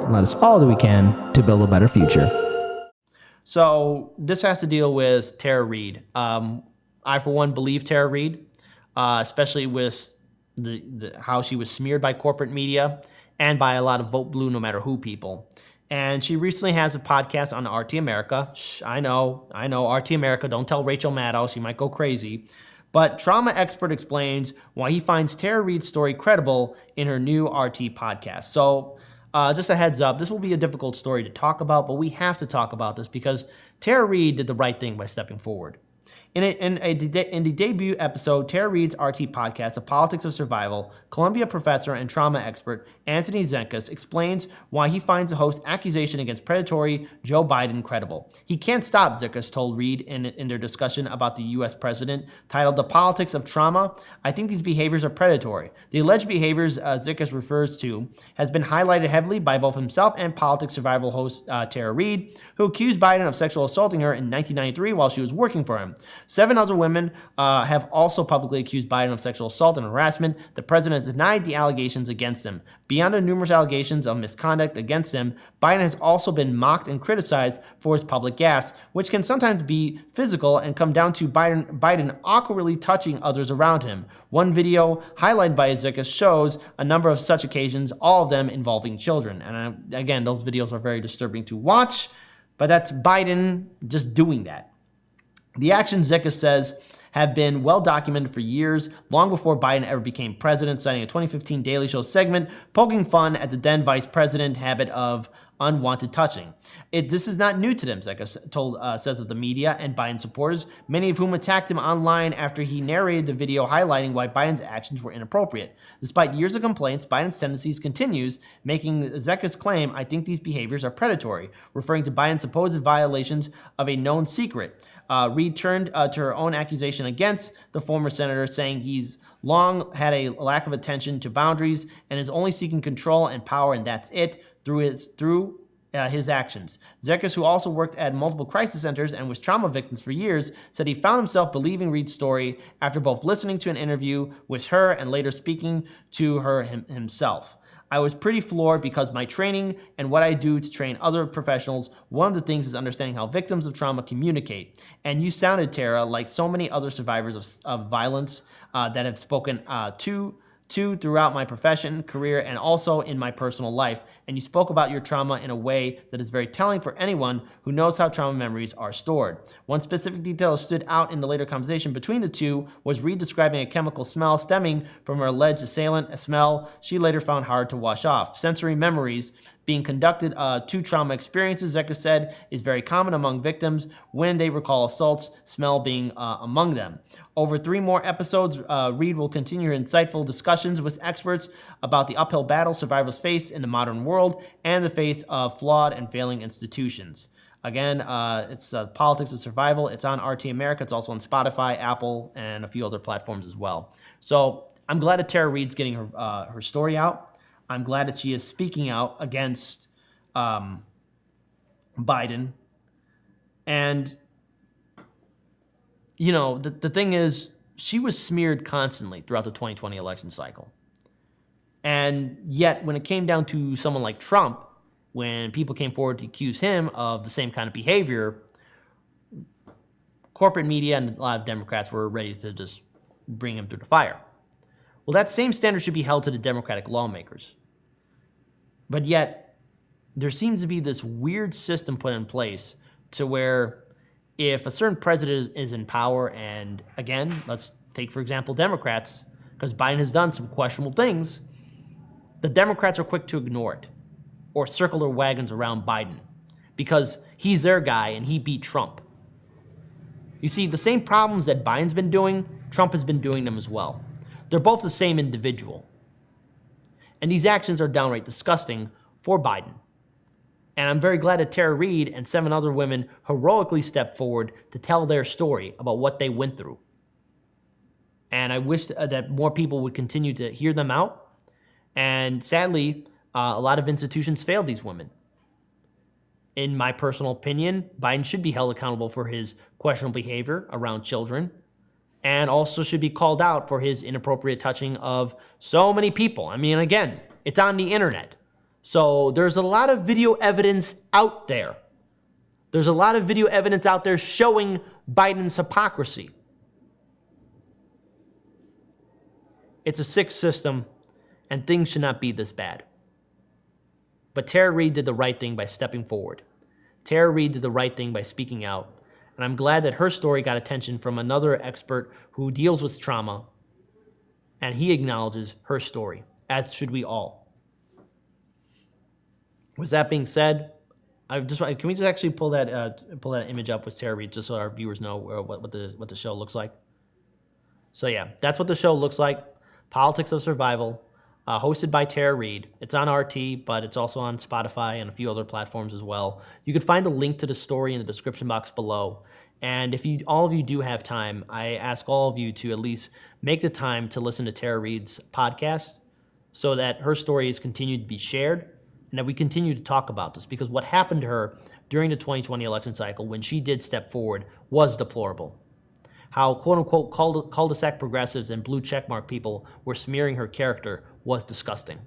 and let us all do we can to build a better future. So this has to deal with Tara Reade. I, for one, believe Tara Reade, especially with how she was smeared by corporate media and by a lot of vote blue no matter who people. And she recently has a podcast on RT America. Shh, I know, RT America, don't tell Rachel Maddow, she might go crazy. But Trauma Expert explains why he finds Tara Reade's story credible in her new RT podcast. So just a heads up, this will be a difficult story to talk about, but we have to talk about this because Tara Reade did the right thing by stepping forward. In the debut episode, Tara Reade's RT podcast, The Politics of Survival, Columbia professor and trauma expert Anthony Zenkus explains why he finds the host's accusation against predatory Joe Biden credible. He can't stop, Zenkus told Reade in their discussion about the U.S. president, titled The Politics of Trauma. I think these behaviors are predatory. The alleged behaviors Zenkus refers to has been highlighted heavily by both himself and Politics Survival host Tara Reade, who accused Biden of sexual assaulting her in 1993 while she was working for him. 7 other women have also publicly accused Biden of sexual assault and harassment. The president has denied the allegations against him. Beyond the numerous allegations of misconduct against him, Biden has also been mocked and criticized for his public gaffes, which can sometimes be physical and come down to Biden awkwardly touching others around him. One video highlighted by Zenkus shows a number of such occasions, all of them involving children. And again, those videos are very disturbing to watch, but that's Biden just doing that. The actions, Zenkus says, have been well documented for years, long before Biden ever became president, citing a 2015 Daily Show segment poking fun at the then vice president habit of unwanted touching. This is not new to them, Zenkus says of the media and Biden supporters, many of whom attacked him online after he narrated the video highlighting why Biden's actions were inappropriate. Despite years of complaints, Biden's tendencies continues, making Zenkus claim, I think these behaviors are predatory, referring to Biden's supposed violations of a known secret. Reade turned to her own accusation against the former senator, saying he's long had a lack of attention to boundaries and is only seeking control and power, and that's it, through his actions. Zenkus, who also worked at multiple crisis centers and was trauma victims for years, said he found himself believing Reade's story after both listening to an interview with her and later speaking to her himself. I was pretty floored because my training and what I do to train other professionals, one of the things is understanding how victims of trauma communicate. And you sounded, Tara, like so many other survivors of violence that have spoken to throughout my profession, career, and also in my personal life. And you spoke about your trauma in a way that is very telling for anyone who knows how trauma memories are stored. One specific detail that stood out in the later conversation between the two was Reade describing a chemical smell stemming from her alleged assailant, a smell she later found hard to wash off. Sensory memories being conducted to trauma experiences, Zenkus said, is very common among victims when they recall assaults, smell being among them. Over 3 more episodes, Reade will continue her insightful discussions with experts about the uphill battle survivors face in the modern world and the face of flawed and failing institutions. Again, it's Politics of Survival. It's on RT America. It's also on Spotify, Apple, and a few other platforms as well. So I'm glad that Tara Reade's getting her story out. I'm glad that she is speaking out against Biden. And, you know, the thing is, she was smeared constantly throughout the 2020 election cycle. And yet, when it came down to someone like Trump, when people came forward to accuse him of the same kind of behavior, corporate media and a lot of Democrats were ready to just bring him through the fire. Well, that same standard should be held to the Democratic lawmakers. But yet, there seems to be this weird system put in place to where if a certain president is in power, and again, let's take, for example, Democrats, because Biden has done some questionable things, the Democrats are quick to ignore it or circle their wagons around Biden because he's their guy and he beat Trump. You see, the same problems that Biden's been doing, Trump has been doing them as well. They're both the same individual. And these actions are downright disgusting for Biden. And I'm very glad that Tara Reade and 7 other women heroically stepped forward to tell their story about what they went through. And I wish that more people would continue to hear them out. And sadly, a lot of institutions failed these women. In my personal opinion, Biden should be held accountable for his questionable behavior around children, and also should be called out for his inappropriate touching of so many people. I mean, again, it's on the internet. So there's a lot of video evidence out there. There's a lot of video evidence out there showing Biden's hypocrisy. It's a sick system, and things should not be this bad. But Tara Reade did the right thing by stepping forward. Tara Reade did the right thing by speaking out. And I'm glad that her story got attention from another expert who deals with trauma. And he acknowledges her story, as should we all. With that being said, can we just actually pull that image up with Tara Reade just so our viewers know what the show looks like? So yeah, that's what the show looks like. Politics of Survival, hosted by Tara Reade. It's on RT, but it's also on Spotify and a few other platforms as well. You can find the link to the story in the description box below. And if all of you do have time, I ask all of you to at least make the time to listen to Tara Reade's podcast so that her story is continued to be shared and that we continue to talk about this, because what happened to her during the 2020 election cycle when she did step forward was deplorable. How quote-unquote cul-de-sac progressives and blue checkmark people were smearing her character was disgusting.